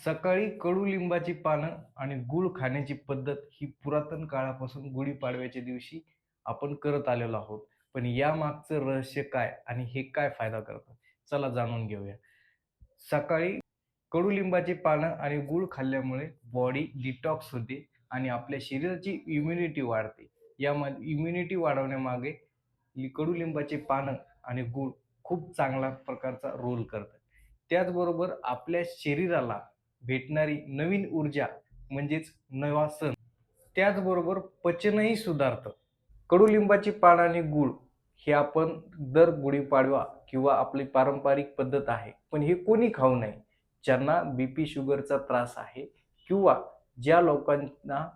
सकाळी कडुलिंबाची पानं आणि गूळ खाण्याची पद्धत ही पुरातन काळापासून गुढीपाडव्याच्या दिवशी आपण करत आलेलो आहोत. पण यामागचं रहस्य काय आणि हे काय फायदा करतं? चला जाणून घेऊया. सकाळी कडुलिंबाची पानं आणि गूळ खाल्ल्यामुळे बॉडी डिटॉक्स होते आणि आपल्या शरीराची इम्युनिटी वाढते. यामध्ये इम्युनिटी वाढवण्यामागे कडुलिंबाची पानं आणि गूळ खूप चांगला प्रकारचा रोल करतात. त्याचबरोबर आपल्या शरीराला भेटणारी नवीन ऊर्जा म्हणजेच नवा सण, त्याचबरोबर पचनही सुधारतं. कडुलिंबाची पानं आणि गूळ हे आपण दर गुढीपाडवा किंवा आपली पारंपरिक पद्धत आहे. पण हे कोणी खाऊ नये. ज्यांना बीपी शुगरचा त्रास आहे किंवा ज्या लोकांना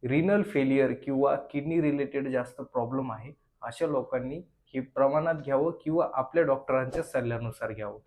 रिनल फेल्युअर किंवा किडनी रिलेटेड जास्त प्रॉब्लेम आहे, अशा लोकांनी हे प्रमाणात घ्यावं किंवा आपल्या डॉक्टरांच्या सल्ल्यानुसार घ्यावं.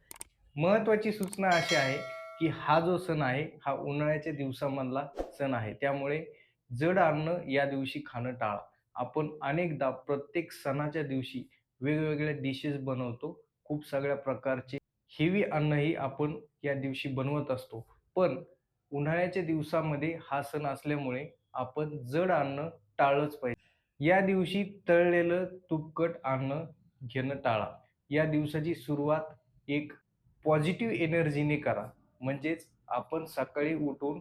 महत्त्वाची सूचना अशी आहे, की हा जो सण आहे, हा उन्हाळ्याच्या दिवसामधला सण आहे. त्यामुळे जड अन्न या दिवशी खाणं टाळा. आपण अनेकदा प्रत्येक सणाच्या दिवशी वेगवेगळ्या डिशेस बनवतो. खूप सगळ्या प्रकारचे हेवी अन्नही आपण या दिवशी बनवत असतो. पण उन्हाळ्याच्या दिवसामध्ये हा सण असल्यामुळे आपण जड अन्न टाळलंच पाहिजे. या दिवशी तळलेलं तुपकट अन्न घेणं टाळा. या दिवसाची सुरुवात एक पॉझिटिव्ह एनर्जीने करा. म्हणजेच आपण सकाळी उठून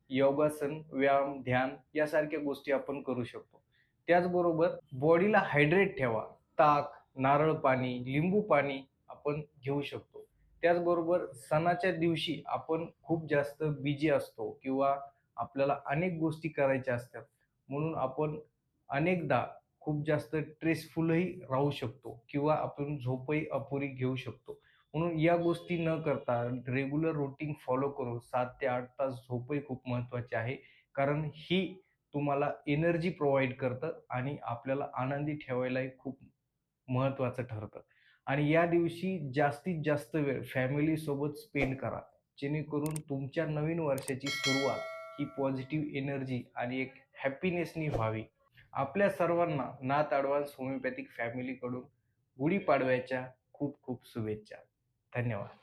योगासन, व्यायाम, ध्यान यासारख्या गोष्टी आपण करू शकतो. त्याचबरोबर बॉडीला हायड्रेट ठेवा. ताक, नारळ पाणी, लिंबू पाणी आपण घेऊ शकतो. त्याचबरोबर सणाच्या दिवशी आपण खूप जास्त बिझी असतो किंवा आपल्याला अनेक गोष्टी करायच्या असतात. म्हणून आपण अनेकदा खूप जास्त स्ट्रेसफुलही राहू शकतो किंवा आपण झोपही अपुरी घेऊ शकतो. म्हणून या गोष्टी न करता रेग्युलर रूटीन फॉलो करून 7 ते 8 तास झोपही खूप महत्त्वाची आहे. कारण ही तुम्हाला एनर्जी प्रोव्हाईड करतं आणि आपल्याला आनंदी ठेवायलाही खूप महत्त्वाचं ठरतं. आणि या दिवशी जास्तीत जास्त वेळ फॅमिलीसोबत स्पेंड करा. जेणेकरून तुमच्या नवीन वर्षाची सुरुवात ही पॉझिटिव्ह एनर्जी आणि एक हॅपीनेसनी व्हावी. आपल्या सर्वांना नाथ ॲडव्हान्स होमिओपॅथिक फॅमिलीकडून गुढीपाडव्याच्या खूप खूप शुभेच्छा. धन्यवाद.